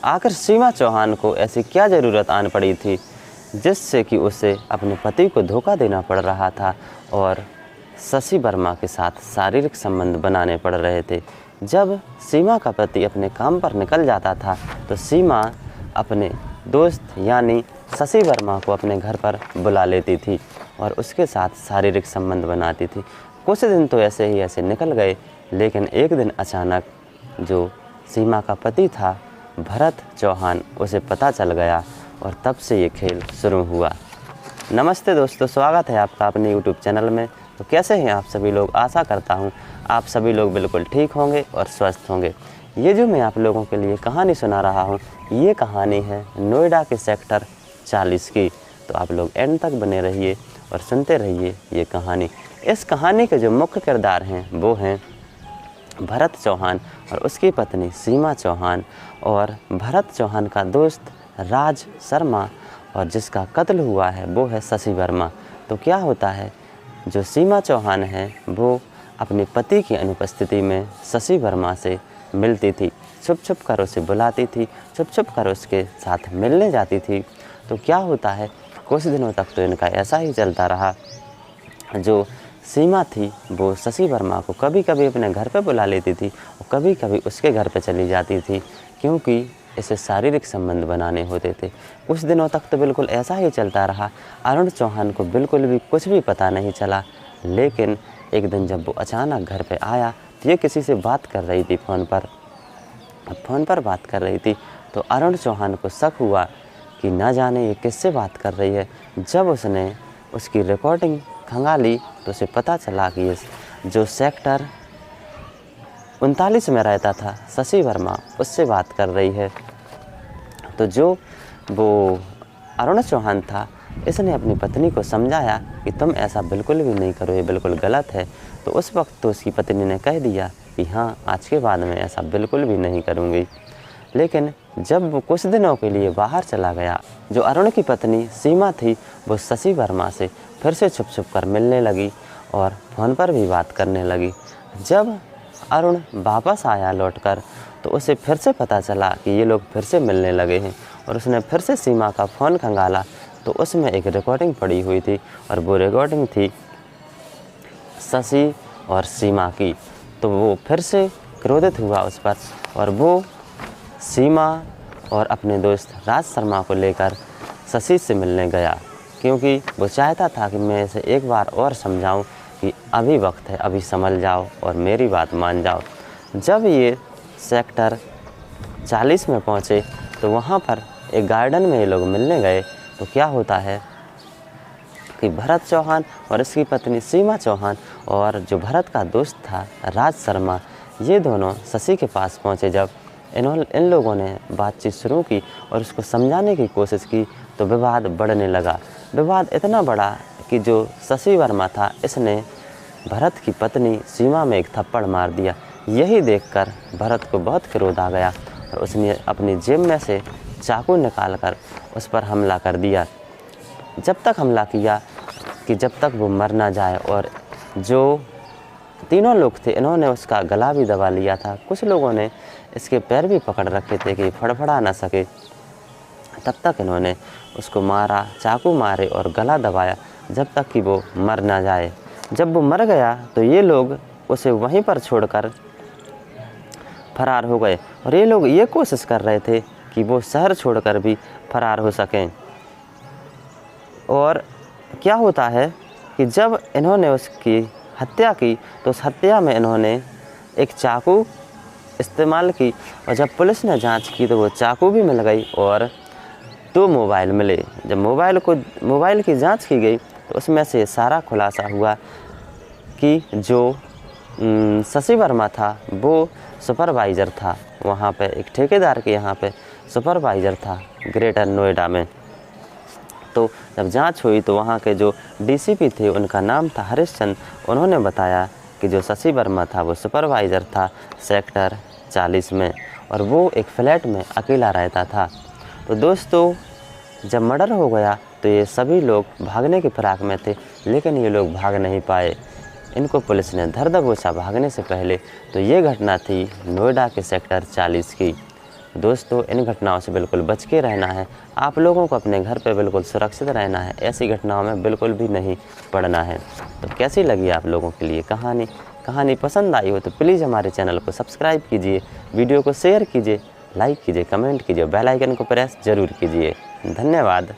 आखिर सीमा चौहान को ऐसी क्या ज़रूरत आन पड़ी थी जिससे कि उसे अपने पति को धोखा देना पड़ रहा था और शशि वर्मा के साथ शारीरिक संबंध बनाने पड़ रहे थे। जब सीमा का पति अपने काम पर निकल जाता था तो सीमा अपने दोस्त यानी शशि वर्मा को अपने घर पर बुला लेती थी और उसके साथ शारीरिक संबंध बनाती थी। कुछ दिन तो ऐसे निकल गए, लेकिन एक दिन अचानक जो सीमा का पति था भरत चौहान उसे पता चल गया और तब से ये खेल शुरू हुआ। नमस्ते दोस्तों, स्वागत है आपका अपने YouTube चैनल में। तो कैसे हैं आप सभी लोग? आशा करता हूँ आप सभी लोग बिल्कुल ठीक होंगे और स्वस्थ होंगे। ये जो मैं आप लोगों के लिए कहानी सुना रहा हूँ, ये कहानी है नोएडा के सेक्टर 40 की। तो आप लोग एंड तक बने रहिए और सुनते रहिए ये कहानी। इस कहानी के जो मुख्य किरदार हैं वो हैं भरत चौहान और उसकी पत्नी सीमा चौहान और भरत चौहान का दोस्त राज शर्मा, और जिसका कत्ल हुआ है वो है शशि वर्मा। तो क्या होता है, जो सीमा चौहान है वो अपने पति की अनुपस्थिति में शशि वर्मा से मिलती थी, छुप छुप कर उसे बुलाती थी, छुप छुप कर उसके साथ मिलने जाती थी। तो क्या होता है, कुछ दिनों तक तो इनका ऐसा ही चलता रहा। जो सीमा थी वो शशि वर्मा को कभी कभी अपने घर पे बुला लेती थी और कभी कभी उसके घर पे चली जाती थी, क्योंकि इसे शारीरिक संबंध बनाने होते थे। कुछ दिनों तक तो बिल्कुल ऐसा ही चलता रहा। अरुण चौहान को बिल्कुल भी कुछ भी पता नहीं चला, लेकिन एक दिन जब वो अचानक घर पे आया तो ये किसी से बात कर रही थी फ़ोन पर बात कर रही थी। तो अरुण चौहान को शक हुआ कि न जाने ये किससे बात कर रही है। जब उसने उसकी रिकॉर्डिंग खंगाली तो उसे पता चला कि जो सेक्टर 39 में रहता था शशि वर्मा, उससे बात कर रही है। तो जो वो अरुण चौहान था, इसने अपनी पत्नी को समझाया कि तुम ऐसा बिल्कुल भी नहीं करो, ये बिल्कुल गलत है। तो उस वक्त तो उसकी पत्नी ने कह दिया कि हाँ, आज के बाद मैं ऐसा बिल्कुल भी नहीं करूँगी। लेकिन जब वो कुछ दिनों के लिए बाहर चला गया, जो अरुण की पत्नी सीमा थी वो शशि वर्मा से फिर से छुप छुप कर मिलने लगी और फ़ोन पर भी बात करने लगी। जब अरुण वापस आया लौटकर तो उसे फिर से पता चला कि ये लोग फिर से मिलने लगे हैं, और उसने फिर से सीमा का फ़ोन खंगाला तो उसमें एक रिकॉर्डिंग पड़ी हुई थी और वो रिकॉर्डिंग थी शशि और सीमा की। तो वो फिर से क्रोधित हुआ उस पर और वो सीमा और अपने दोस्त राज शर्मा को लेकर शशि से मिलने गया, क्योंकि वो चाहता था कि मैं इसे एक बार और समझाऊं कि अभी वक्त है, अभी समझ जाओ और मेरी बात मान जाओ। जब ये सेक्टर 40 में पहुँचे तो वहाँ पर एक गार्डन में ये लोग मिलने गए। तो क्या होता है कि भरत चौहान और इसकी पत्नी सीमा चौहान और जो भरत का दोस्त था राज शर्मा, ये दोनों शशि के पास पहुँचे। जब इन लोगों ने बातचीत शुरू की और उसको समझाने की कोशिश की तो विवाद बढ़ने लगा। विवाद इतना बड़ा कि जो शशि वर्मा था, इसने भरत की पत्नी सीमा में एक थप्पड़ मार दिया। यही देखकर भरत को बहुत क्रोध आ गया और उसने अपनी जेब में से चाकू निकालकर उस पर हमला कर दिया। जब तक हमला किया कि जब तक वो मर ना जाए, और जो तीनों लोग थे इन्होंने उसका गला भी दबा लिया था। कुछ लोगों ने इसके पैर भी पकड़ रखे थे कि फड़फड़ा ना सके। तब तक इन्होंने उसको मारा, चाकू मारे और गला दबाया जब तक कि वो मर ना जाए। जब वो मर गया तो ये लोग उसे वहीं पर छोड़कर फरार हो गए, और ये लोग ये कोशिश कर रहे थे कि वो शहर छोड़कर भी फरार हो सकें। और क्या होता है कि जब इन्होंने उसकी हत्या की तो उस हत्या में इन्होंने एक चाकू इस्तेमाल की, और जब पुलिस ने जांच की तो वो चाकू भी मिल गई और 2 मोबाइल मिले। जब मोबाइल की जांच की गई तो उसमें से सारा खुलासा हुआ कि जो शशि वर्मा था वो सुपरवाइज़र था, वहाँ पे एक ठेकेदार के यहाँ पे सुपरवाइज़र था ग्रेटर नोएडा में। तो जब जांच हुई तो वहाँ के जो डीसीपी थे उनका नाम था हरिश्चंद्र। उन्होंने बताया कि जो शशि वर्मा था वो सुपरवाइज़र था सेक्टर 40 में, और वो एक फ्लैट में अकेला रहता था। तो दोस्तों, जब मर्डर हो गया तो ये सभी लोग भागने की फिराक में थे, लेकिन ये लोग भाग नहीं पाए। इनको पुलिस ने धर दबोचा भागने से पहले। तो ये घटना थी नोएडा के सेक्टर 40 की। तो दोस्तों इन घटनाओं से बिल्कुल बच के रहना है। आप लोगों को अपने घर पे बिल्कुल सुरक्षित रहना है, ऐसी घटनाओं में बिल्कुल भी नहीं पड़ना है। तो कैसी लगी आप लोगों के लिए कहानी पसंद आई हो तो प्लीज़ हमारे चैनल को सब्सक्राइब कीजिए, वीडियो को शेयर कीजिए, लाइक कीजिए, कमेंट कीजिए, बेल आइकन को प्रेस ज़रूर कीजिए। धन्यवाद।